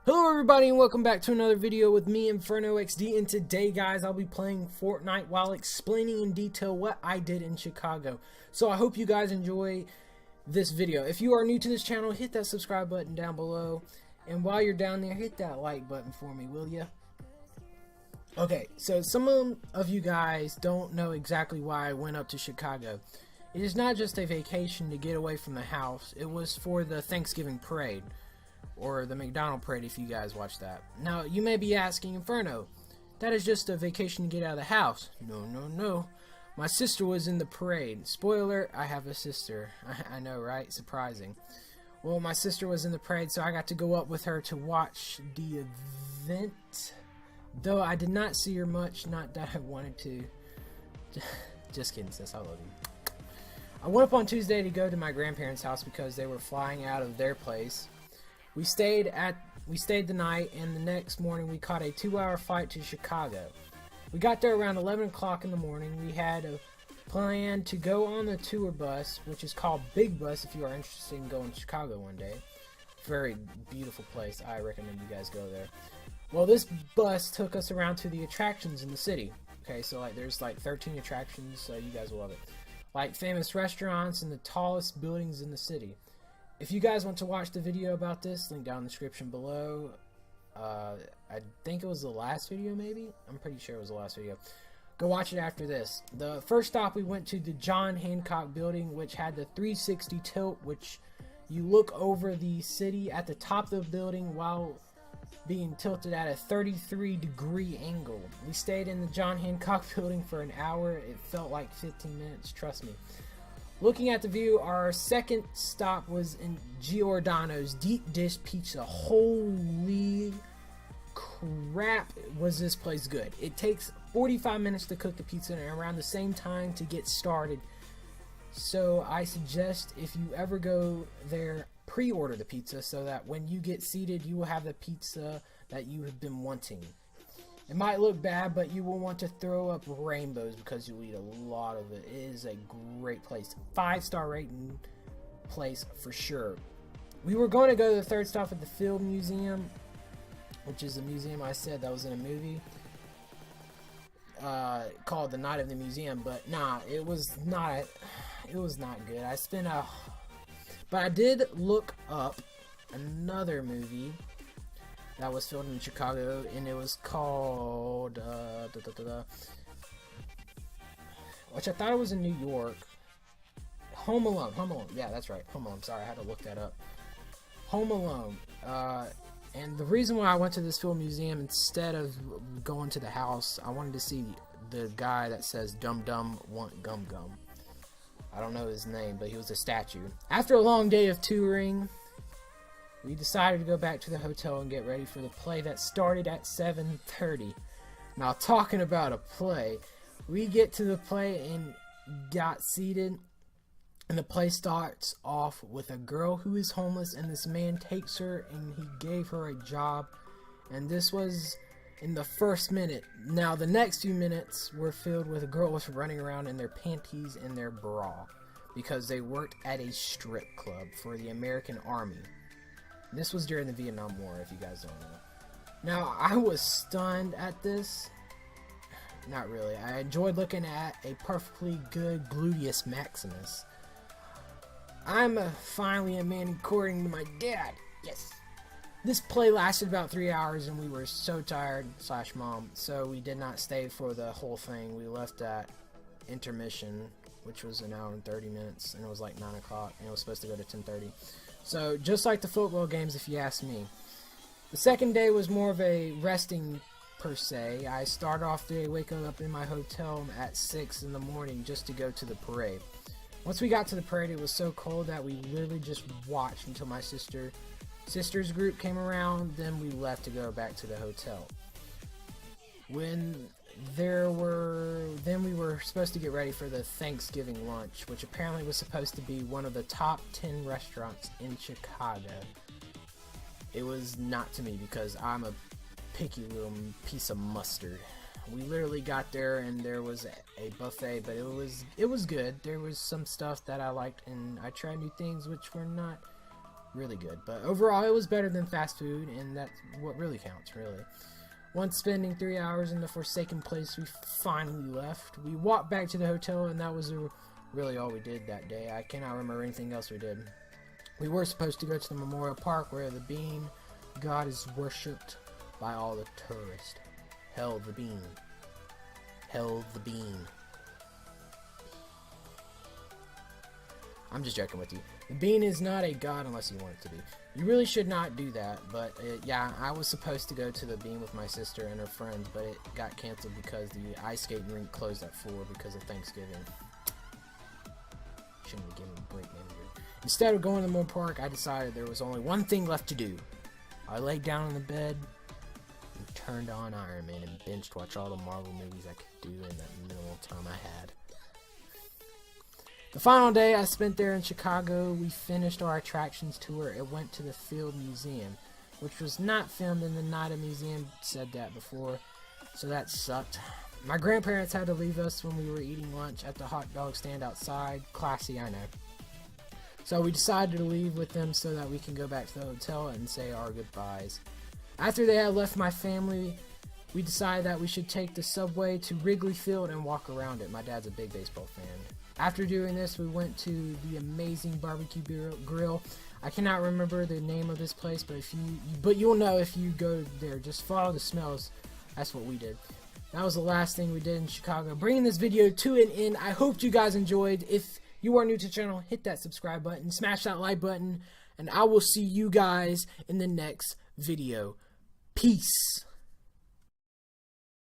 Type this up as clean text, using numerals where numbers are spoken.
Hello everybody and welcome back to another video with me, InfernoXD, and today guys I'll be playing Fortnite while explaining in detail what I did in Chicago. So I hope you guys enjoy this video. If you are new to this channel, hit that subscribe button down below, and while you're down there, hit that like button for me, will ya? Okay, so some of you guys don't know exactly why I went up to Chicago. It is not just a vacation to get away from the house, it was for the Thanksgiving parade. Or the McDonald parade if you guys watch that. Now, you may be asking, Inferno, that is just a vacation to get out of the house. No. My sister was in the parade. Spoiler, I have a sister. I know, right? Surprising. Well, my sister was in the parade, so I got to go up with her to watch the event. Though I did not see her much, not that I wanted to. Just kidding, sis. I love you. I went up on Tuesday to go to my grandparents' house because they were flying out of their place. We stayed the night, and the next morning we caught a 2-hour flight to Chicago. We got there around 11 o'clock in the morning. We had a plan to go on the tour bus, which is called Big Bus if you are interested in going to Chicago one day. Very beautiful place. I recommend you guys go there. Well, this bus took us around to the attractions in the city. Okay, so there's 13 attractions, so you guys will love it. Like famous restaurants and the tallest buildings in the city. If you guys want to watch the video about this, link down in the description below. I think it was the last video, maybe? I'm pretty sure it was the last video. Go watch it after this. The first stop, we went to the John Hancock building, which had the 360 tilt, which you look over the city at the top of the building while being tilted at a 33-degree angle. We stayed in the John Hancock building for an hour. It felt like 15 minutes, trust me. Looking at the view, our second stop was in Giordano's Deep Dish Pizza. Holy crap, was this place good. It takes 45 minutes to cook the pizza and around the same time to get started. So I suggest if you ever go there, pre-order the pizza so that when you get seated, you will have the pizza that you have been wanting. It might look bad, but you will want to throw up rainbows because you'll eat a lot of it. It is a great place. 5-star rating place for sure. We were going to go to the third stop at the Film Museum, which is a museum I said that was in a movie called The Night of the Museum, but nah, it was not good. But I did look up another movie that was filmed in Chicago, and it was called, which I thought it was in New York. Home Alone. Yeah, that's right. Home Alone. Sorry, I had to look that up. Home Alone. And the reason why I went to this film museum instead of going to the house, I wanted to see the guy that says Dum Dum Want Gum Gum. I don't know his name, but he was a statue. After a long day of touring, we decided to go back to the hotel and get ready for the play that started at 7:30. Now, talking about a play, we get to the play and got seated, and the play starts off with a girl who is homeless, and this man takes her and he gave her a job, and this was in the first minute. Now, the next few minutes were filled with girls running around in their panties and their bra because they worked at a strip club for the American Army. This was during the Vietnam War, if you guys don't know. Now, I was stunned at this. Not really. I enjoyed looking at a perfectly good gluteus maximus. I'm finally a man according to my dad. Yes. This play lasted about 3 hours, and we were so tired, / mom, so we did not stay for the whole thing. We left at intermission, which was an hour and 30 minutes, and it was like 9 o'clock, and it was supposed to go to 10:30. So, just like the football games, if you ask me. The second day was more of a resting, per se. I started off the day waking up in my hotel at 6 in the morning just to go to the parade. Once we got to the parade, it was so cold that we literally just watched until my sister's group came around. Then we left to go back to the hotel. Then we were supposed to get ready for the Thanksgiving lunch, which apparently was supposed to be one of the top 10 restaurants in Chicago. It was not to me because I'm a picky little piece of mustard. We literally got there and there was a buffet, but it was good. There was some stuff that I liked, and I tried new things which were not really good. But overall, it was better than fast food, and that's what really counts, really. Once spending 3 hours in the forsaken place, we finally left. We walked back to the hotel, and that was really all we did that day. I cannot remember anything else we did. We were supposed to go to the Memorial Park where the bean god is worshipped by all the tourists. Hell, the bean. Hell, the bean. I'm just joking with you. The bean is not a god unless you want it to be. You really should not do that, but yeah, I was supposed to go to the bean with my sister and her friends, but it got canceled because the ice skating rink closed at 4 because of Thanksgiving. Shouldn't have given a break, man. Instead of going to the Memorial Park, I decided there was only one thing left to do. I laid down on the bed and turned on Iron Man and binged watch all the Marvel movies I could do in that minimal time I had. The final day I spent there in Chicago, we finished our attractions tour and went to the Field Museum, which was not filmed in the night of museum, said that before, so that sucked. My grandparents had to leave us when we were eating lunch at the hot dog stand outside. Classy, I know. So we decided to leave with them so that we can go back to the hotel and say our goodbyes. After they had left my family, we decided that we should take the subway to Wrigley Field and walk around it. My dad's a big baseball fan. After doing this, we went to the amazing barbecue grill. I cannot remember the name of this place, but you'll know if you go there. Just follow the smells. That's what we did. That was the last thing we did in Chicago. Bringing this video to an end. I hope you guys enjoyed. If you are new to the channel, hit that subscribe button, smash that like button, and I will see you guys in the next video. Peace.